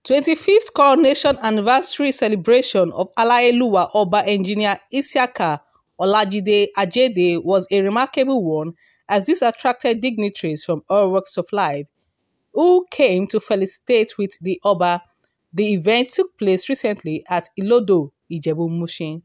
25th Coronation Anniversary Celebration of Alayeluwa Oba Engineer Isiaka Olajide Ajede was a remarkable one, as this attracted dignitaries from all walks of life who came to felicitate with the Oba. The event took place recently at Ilodo, Ijebu-Mushin.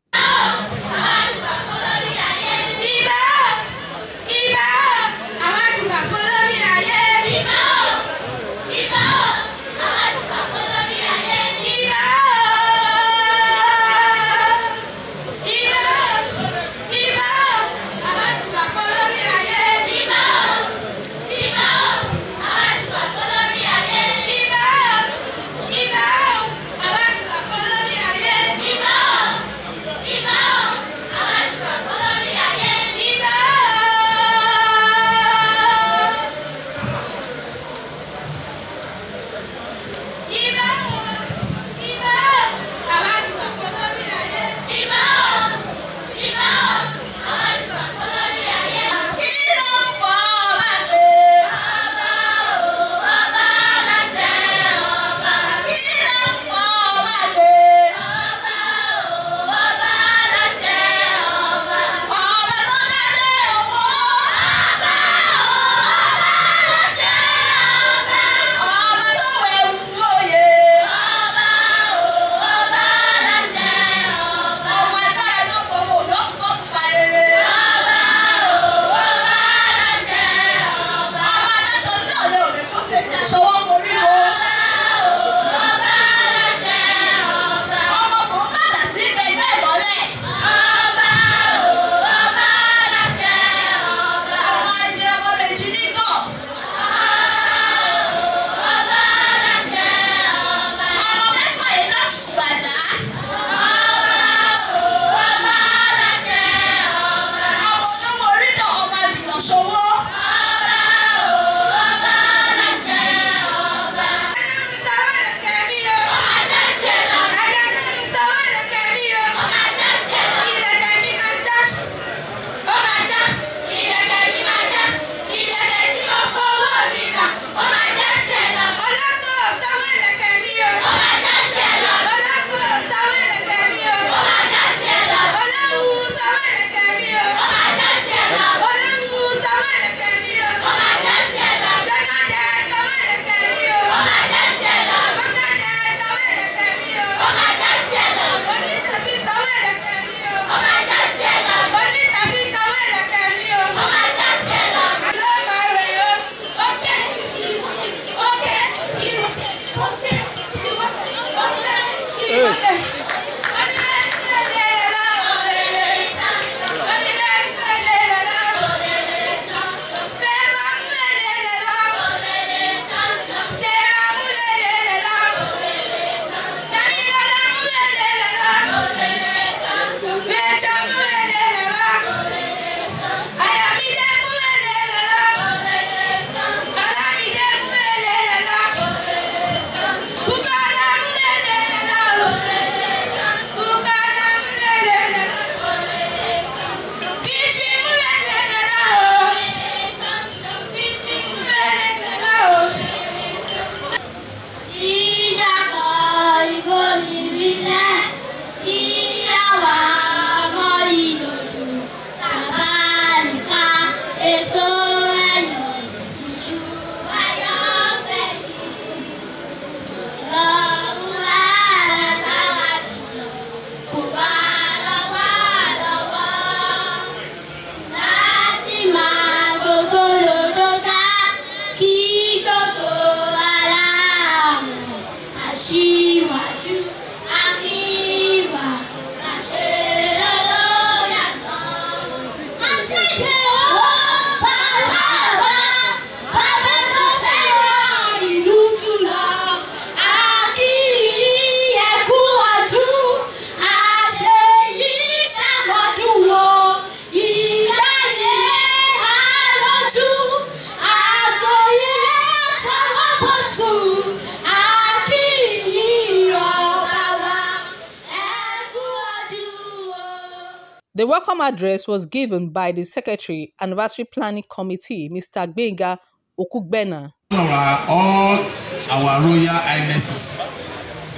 The welcome address was given by the Secretary, Anniversary Planning Committee, Mr. Gbenga Okugbena. All our Royal Highnesses,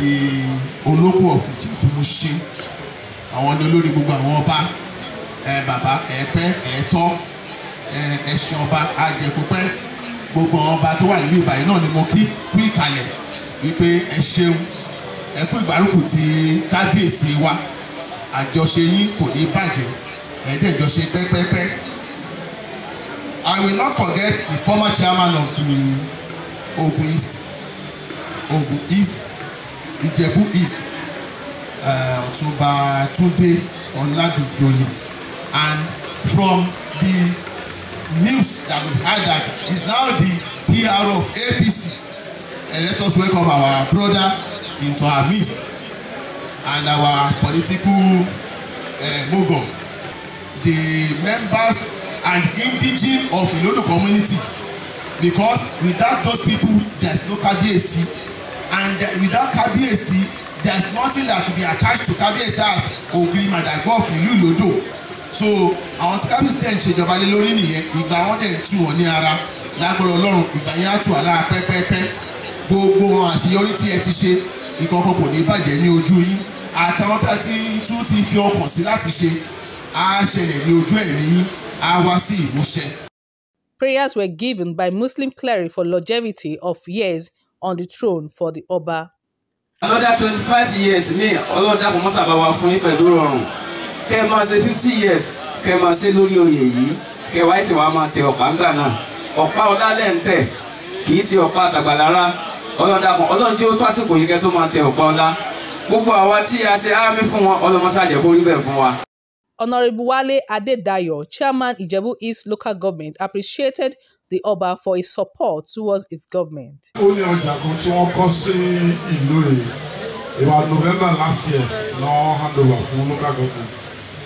the Olóko of Ìjẹ̀bú-Òṣè. Àwọn ni olórí gbogbo àwọn ọba, bàbá ẹ̀pẹ́ ẹ̀tọ́ ẹ̀sìn ọba àjẹkùpẹ́ gbogbo àwọn ọba tó wà nílùú Ìbàdàn náà ni mo kí kú ìkàlẹ̀ wípé ẹ ṣeun ẹ kú ìgbárùkù ti kábíyèsí wa àjọṣe yín kò ní bàjẹ́ ẹ̀ẹ́dẹ̀jọṣe pẹ́pẹ́pẹ́. I will not forget the former chairman of the Ogun East, Ìjẹ̀bú East, Ọ̀túnba Túndé Ọládùjọyè, and from the news that we heard that is now the PR of APC. Let us welcome our brother into our midst and our political mogul, the members and indigene of Ilodo community, because without those people there's no Kabiyesi, and without Kabiyesi there's nothing that will be attached to Kabiyesi as Ogirimadagbo of ìlú Ilodo. So àwọn tí Kabiyesi dẹ̀ ń ṣèjọba lé lórí nìyẹn, ìgbà wọn dẹ̀ ń tú wọn ní ara lágbára Ọlọ́run, ìgbà yẹn á tù wá lára pẹ́pẹ́pẹ́. Gbogbo àṣeyọrí tí ẹ ti ṣe ìkọ̀kọ̀ kò ní bàjẹ́ ní ojú yín, àtàwọn tá ti tún ti fi ọkàn sí láti ṣe á ṣẹlẹ̀ ní ojú ẹ̀mí yín, á wá sí ìmúṣẹ. Prayers were given by Muslim cleric for longevity of years on the throne for the Oba. Another 25 years ní Ọlọ́run dákun mọ́ sábà wá fún yín pẹ̀lú rọrùn. Kẹ́ máa ṣe 50 years, kẹ́ máa ṣe lórí oyè yìí, kẹ́ wá sì wá máa tẹ ọ̀pá ńgbà náà. Ọ̀pá ọlá lẹ́ ń tẹ̀, kì í ṣe ọ̀pá àtàgbàlára. Ọlọ́run dákun, Ọlọ́run jẹ́ ó tó àsìkò yìí kẹ́ tó máa tẹ ọ̀pá ọlá. Gbogbo àwa tí a ṣe ámì fún wọn, Ọlọ́run máa ṣàjẹ́ kó rí bẹ́ẹ̀ fún wa. Honorable Wale Adedayo, Chairman Ijebu East Local Government, appreciated the Oba for his support towards its government. Ó ní ọjà kan tí wọ́n kọ́ sí ìlú yìí about November last year lọ́ hand over fún local government.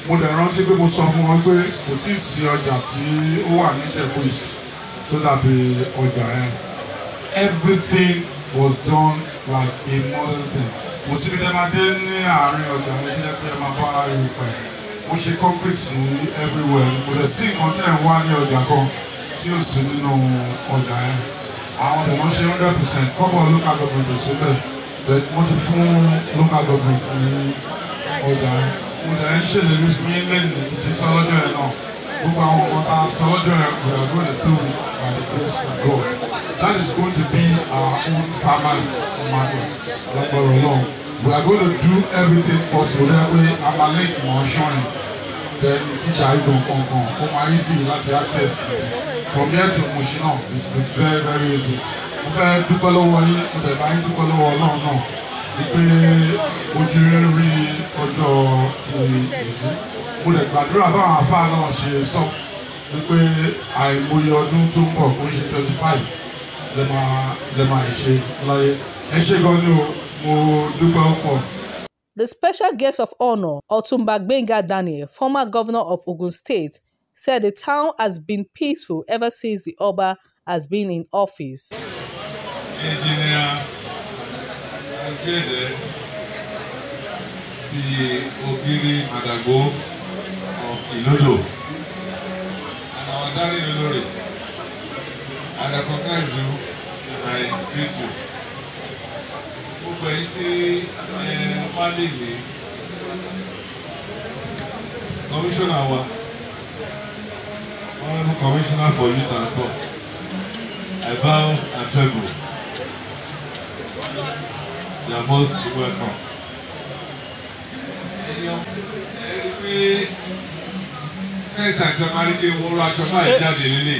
Mo dẹ̀ rántí pé mo sọ fún wọn pé kò tí ì sí ọjà tí ó wà ní Ìjẹ̀bú East tó dàbí ọjà yẹn. Everything was done like a modern thing. Mo sì fi dẹ́madé ní àárín ọjà yẹn kí ẹ pé ẹ máa bá ewu pẹ̀. Mo ṣe concrete sí everywhere. Mo dẹ̀ sí nǹkan tẹ̀ ń wá ní ọjà kan tí ó sì nínú ọjà yẹn. Àwọn ọ̀dẹ̀ wọ́n ṣe 100% kọ́bọ̀ local government ò sí bẹ́ẹ̀, but mo ti fún local government ní ọjà yẹn. Mo dẹ̀ ń ṣèlérí fún yín lẹ́yìn ti sọ lọ́jọ́ yẹn náà. Gbogbo àwọn ọmọ tá a sọ lọ́jọ́ yẹn we are going to do it by the grace of God. That is going to be our own farmers market. Lágbára Ọlọ́run. We are going to do everything possible that way. I'm a link more showing. Then the teacher I don't come easy like access from here to Mushino. It's very, very easy. Mo fẹ́ dúpẹ́ lọ́wọ́ yín, mo dẹ̀ bá yín dúpẹ́ lọ́wọ́ Ọlọ́run náà. Wípé ojú rí ọjọ́ ti èyí. Mo dẹ̀ gbàdúrà báwọn àfáà náà ṣe sọ. Wípé àìmọye ọdún tó ń bọ̀ kó ṣe 25 lè máa ṣe láyé. Ẹ ṣé gan ni o. The special guest of honor, Otumba Gbenga Daniel, former governor of Ogun State, said the town has been peaceful ever since the Oba has been in office. Engineer Ajede, the Ogirimadagbo of Ilodo, and our darling Olori, I recognize you and I greet you. Gbogbo ẹ̀yin tí wọ́n lè ní commissioner wa honorable commissioner for youth and sports, I bow and tremble. You are most welcome. Ẹ̀rí pé next time tẹ́ máa rí kí wọ́n rọ aṣọ máa jáde nílé.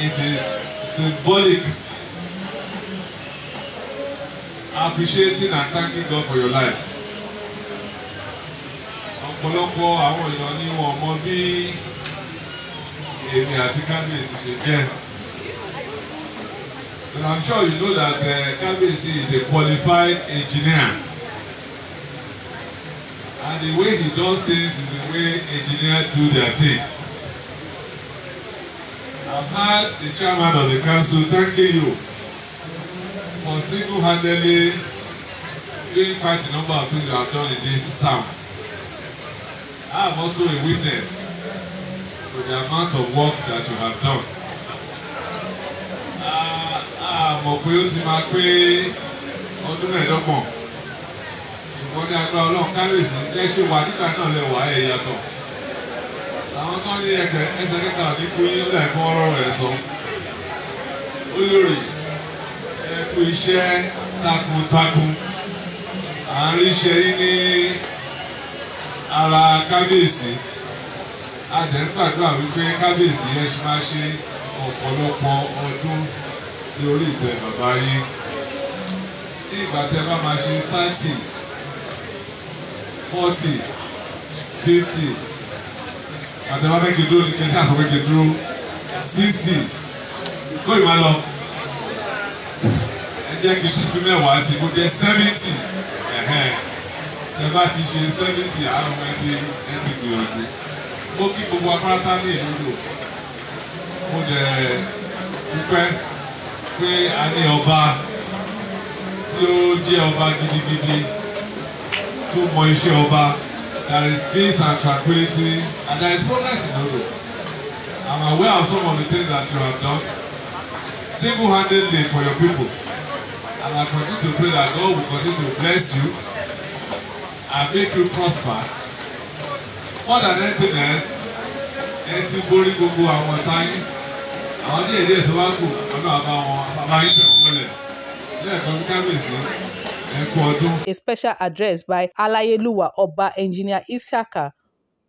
It is symbolic. Appreciating and thanking God for your life. Ọ̀pọ̀lọpọ̀ àwọn èèyàn ni wọ́n mọ̀ bí èmi àti Kábíyèsí ṣe jẹ́. And I'm sure you know that Kábíyèsí is a qualified engineer. And the way he does things is the way engineers do their thing. I've heard the chairman of the council thanking you for single-handedly doing quite a number of things you have done in this town. I am also a witness to the amount of work that you have done. Mọ̀ pé ó ti máa pé ọdún mẹ́ẹ̀ẹ́dọ́gbọ̀n ṣùgbọ́n ní agbára Ọlọ́run kábíyèsí lẹ́ṣẹ̀ wà nígbà náà lẹ wà ẹ̀ yàtọ̀ àwọn tó ní ẹsẹ̀ kẹta ní kú yín ó dà kí wọ́n rọrọ̀ ẹ̀ sọ olórí ẹ kú iṣẹ́ takuntakun àárín iṣẹ́ yín ní ara kábíyèsí adẹ́gbàdúrà wípé kábíyèsí ẹ ṣe máa ṣe ọ̀pọ̀lọpọ̀ ọdún ní orí ìtẹ́ bàbá yín ní ìgbà tẹ́ bá máa ṣe 30, 40, 50 àtẹ̀bá fẹ́ kí n dúró ní kẹ́ṣẹ́ àsọ pé kí n dúró 60 kó ìmọ̀ lọ ẹ jẹ́ kí n ṣí fi mẹ́wàá sí kó jẹ́ 70 ẹ bá ti ṣe 70 àárọ̀ ẹ ti gbìyànjú mo kí gbogbo apáratá ní ìlú mo dẹ̀ dúpẹ́ pé a ní ọba tí ó jẹ́ ọba gidigidi tó mọ iṣẹ́ ọba. There is peace and tranquility and there is progress in Odo. I'm aware of some of the things that you have done single-handedly for your people, and I continue to pray that God will continue to bless you and make you prosper. More than anything else, ẹ ti borí gbogbo àwọn táyé àwọn díẹ̀ tó wá kù ọdún àbá yín tẹ̀ wọ́n mọ́lẹ̀ lẹ́ẹ̀kan sí kábíyèsí. A special address by Alayeluwa Oba Engineer Isiaka,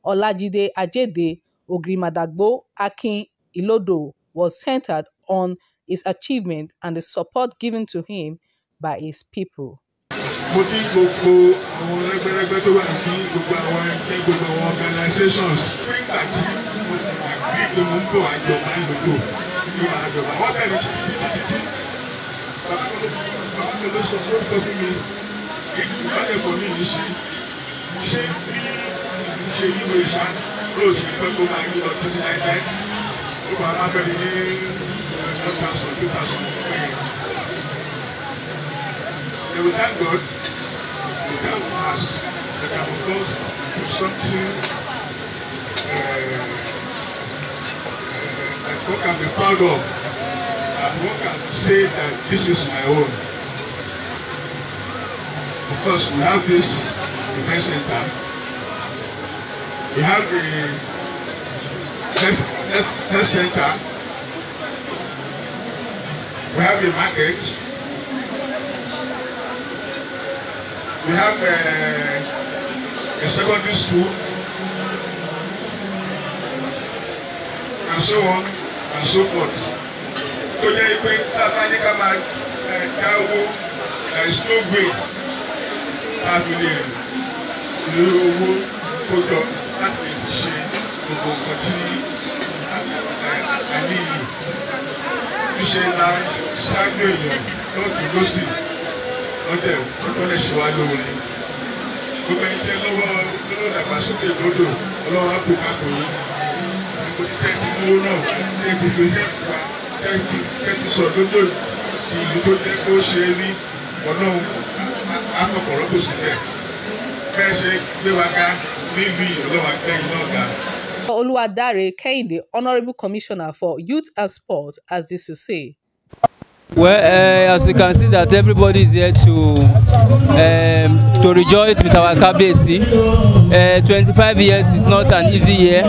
Olajide, Ajede, Ogirimadagbo, Akin, Ilodo was centered on his achievement and the support given to him by his people. Mo kí gbogbo àwọn ẹgbẹ́ tó wà ní gbogbo àwọn ẹgbẹ́ gbogbo àwọn organizations nígbà tí mo sì àgbé pé mo ń bọ̀ àjọba ìlòdò ní àjọba wọ́n bẹ̀rẹ̀ títí bàbá mi ló sọ pé ó fọ́ sí mi ìbálẹ̀ fọ́ mi yìí ṣe bí ṣe nínú ìṣá lóòṣù ìfẹ́ tó máa yí lọ títí láìláì ó máa máa fẹ́ mi ní 1,000, 2,000 pẹ̀yẹ. They will thank God. We thank us that I was first to something that one can be proud of, and one can say that this is my own. Of course, we have this event center. We have the health center. We have the market. We have a secondary school, and so on and so forth. So there is no way ọdẹ ṣe wá lóore gbogbo ẹni tẹ lọ́wọ́ nínú ìdàgbàsókè lódò Ọlọ́run á bùkà kò yín gbogbo tẹ́tí lówó náà tẹ́tí fi hẹ́ẹ̀kà tẹ́tí sọ lódò ìlú tó jẹ́ kó ṣe rí Ọlọ́run afọkọ̀rọ́pọ̀ sílẹ̀ bẹ́ẹ̀ ṣe gbé wa ká níbi Ọlọ́run àgbẹ̀yìn náà ga. Oluwadare Kehinde, Honorable Commissioner for Youth and Sport, has this to say. Well, as you can see that everybody is here to rejoice with our Kabiyesi. 25 years is not an easy year,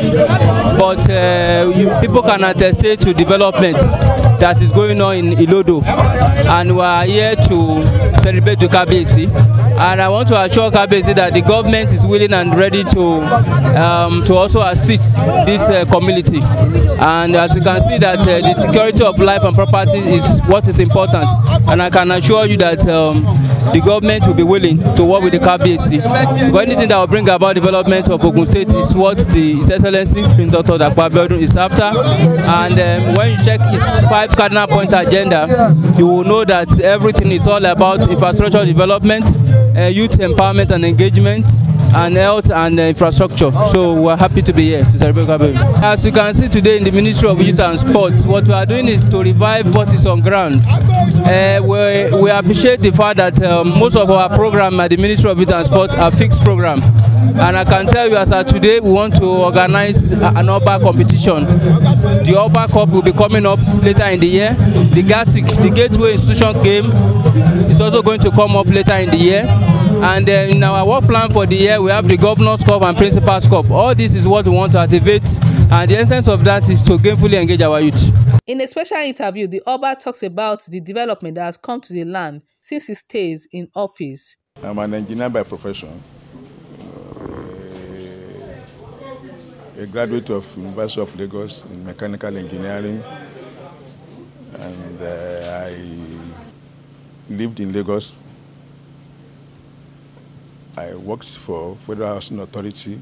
but people can attest to development that is going on in Ilodo, and we are here to celebrate the Kabiyesi. And I want to assure Kabiyesi that the government is willing and ready to also assist this community. And as you can see that the security of life and property is what is important. And I can assure you that the government will be willing to work with the Kabiyesi. But anything that will bring about development of Ogun State is what His Excellency Dr. Akin is after. And when you check his 5 cardinal point agenda, you will know that everything is all about infrastructure development, youth empowerment and engagement, and health and infrastructure. So we're happy to be here to celebrate Kabiyesi. As you can see today in the Ministry of Youth and Sport, what we are doing is to revive what is on ground. We appreciate the fact that most of our program at the Ministry of Youth and Sports are fixed program, and I can tell you as of today we want to organize an Oba competition. The Oba Cup will be coming up later in the year. The Gateway Institution game is also going to come up later in the year. And in our work plan for the year, we have the Governor's Cup and Principal's Cup. All this is what we want to activate, and the essence of that is to gainfully engage our youth. In a special interview, the Oba talks about the development that has come to the land since he stays in office. I'm an engineer by profession, a graduate of University of Lagos in mechanical engineering, and I lived in Lagos. I worked for Federal Housing Authority,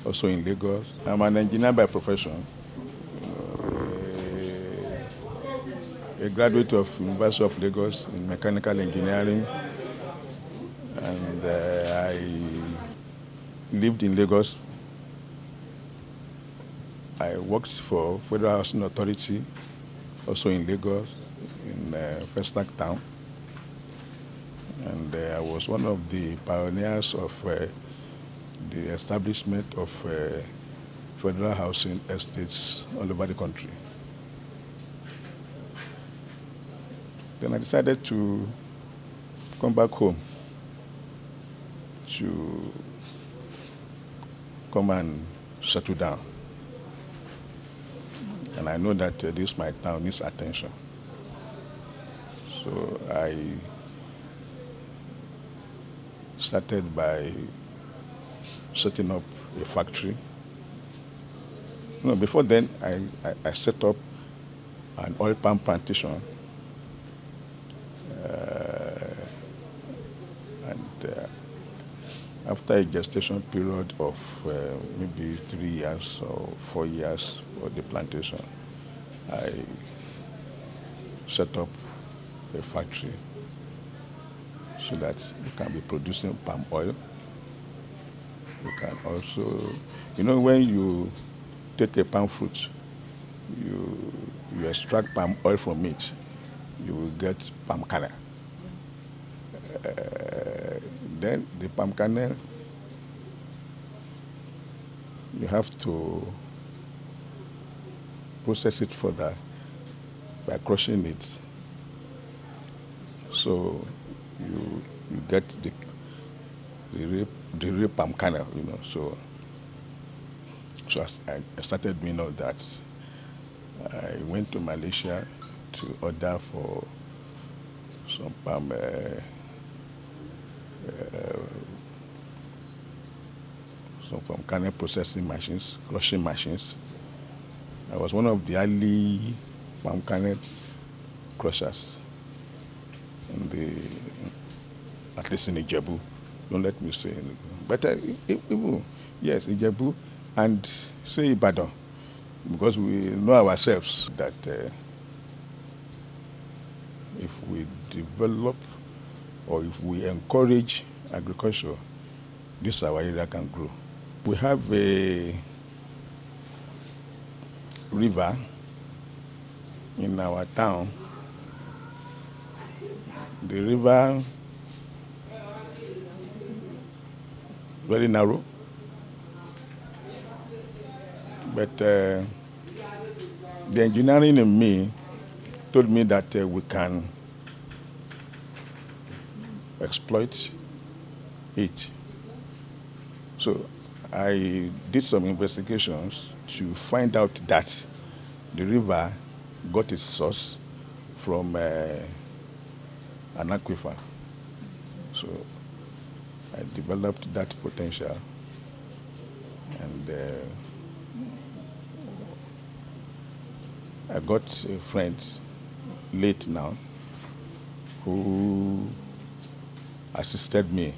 also in Lagos. I'm an engineer by profession, a graduate of University of Lagos in mechanical engineering, and I lived in Lagos. I worked for Federal Housing Authority, also in Lagos, in Festac Town. And I was one of the pioneers of the establishment of federal housing estates all over the country. Then I decided to come back home to come and settle down. And I know that this my town needs attention. So I started by setting up a factory. No, before then, I set up an oil palm plantation. After a gestation period of maybe 3 years or 4 years for the plantation, I set up a factory so that we can be producing palm oil. You can also, when you take a palm fruit, you extract palm oil from it, you will get palm kernel. Then the palm kernel, you have to process it further by crushing it. So you get the real palm kernel, So I started doing all that. I went to Malaysia to order for some palm from kernel processing machines, crushing machines. I was one of the early palm kernel crushers at least in Ijebu. Don't let me say anything. But yes, Ijebu and say Ibadan, because we know ourselves that if we develop or if we encourage agriculture, this our area can grow. We have a river in our town. The river very narrow, but the engineering in me told me that we can exploit it. So I did some investigations to find out that the river got its source from an aquifer. So I developed that potential, and I got a friend, late now, who assisted me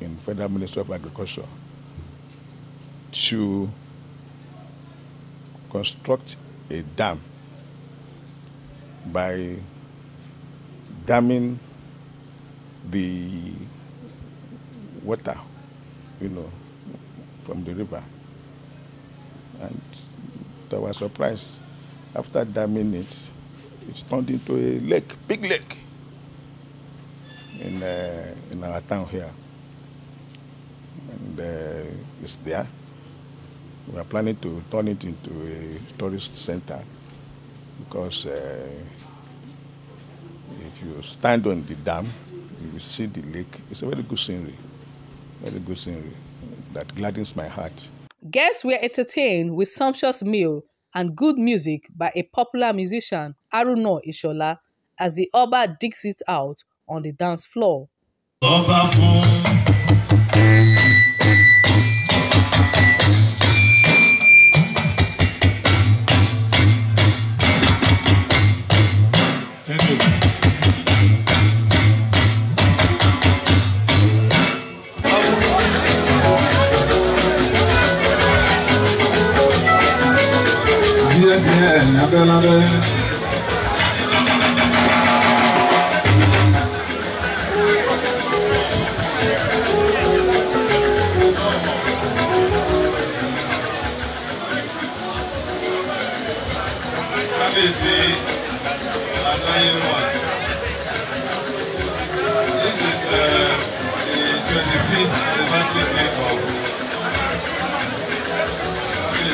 in Federal Ministry of Agriculture to construct a dam by damming the water, from the river. And to our surprise, After damming it, it's turned into a lake, big lake, in our town here. And it's there. We are planning to turn it into a tourist center because if you stand on the dam, you will see the lake. It's a very good scenery that gladdens my heart. Guests were entertained with sumptuous meal and good music by a popular musician, Haruna Ishola, as the Oba digs it out on the dance floor. Alayeluwa. This is the 25th anniversary cake of the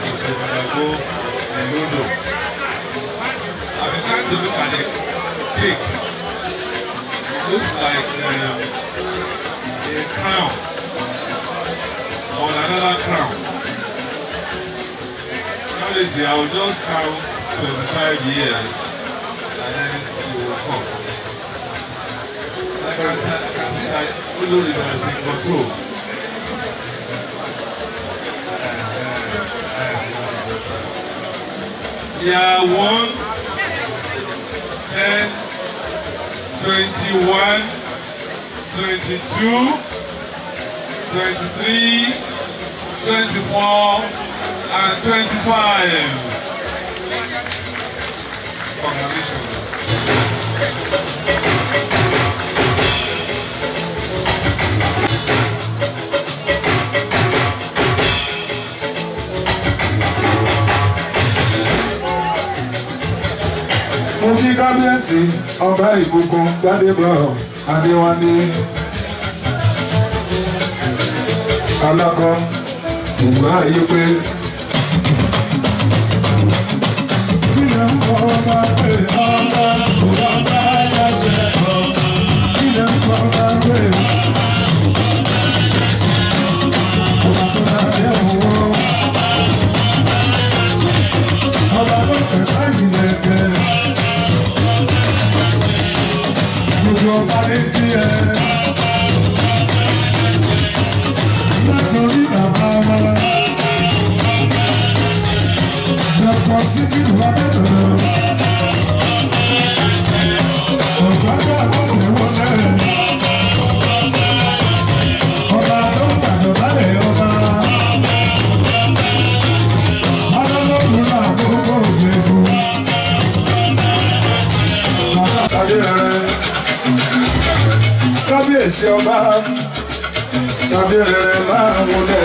Ogirimadagbo and Lodo. I've been trying to look at the cake. It looks like a crown on another crown. Obviously, I will just count 25 years and then you will cut. I can see that Olori is in control. Yeah, 1, 10, 21, 22, 23, 24, and 25. Congratulations. Mo kí kábíyèsí ọba ìbùkún Gbádébọ̀ Adéwálé alákọ̀ ìgbà ayé pé kí lè ń kọ́ ọba pé ọba lájẹ ọba kí lè ń kọ́ ọba pé ọba tó dàbí ẹ̀wọ̀ ọba tó kẹta ìlẹ̀kẹ̀ gbogbo ọba ní kí ẹ. Nítorí bàbá wa lọ́kọ̀ sí kíkù abẹ́tọ̀rọ̀ ọ̀gbọ́dọ̀ àgbọ̀tẹ̀ wọlé ọba tó ń gbàdọ̀ balẹ̀ ọba ọlọ́lọ́run náà gbogbo ògbẹ́gbò bàbá Ṣadérẹrẹ kábíyèsí ọba Ṣadérẹrẹ máa ń wọlé.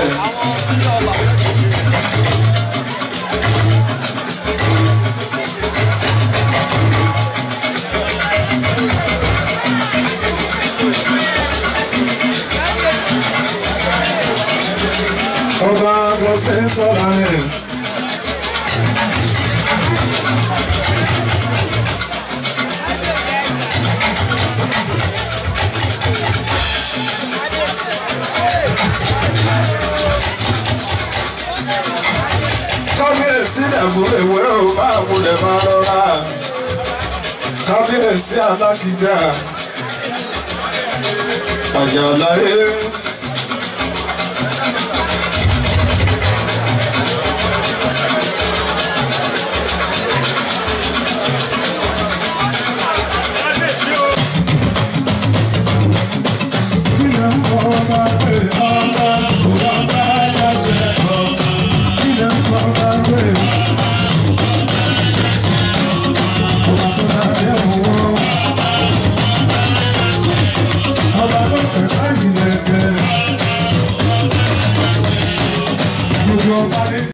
Ọba Gọ̀ọ́sẹ̀ sọ̀rọ̀ rẹ̀. Kábíyèsí dàgbò ìwé ò máa múlẹ̀ máa rọra. Kábíyèsí Alákìjà Àjàláyé.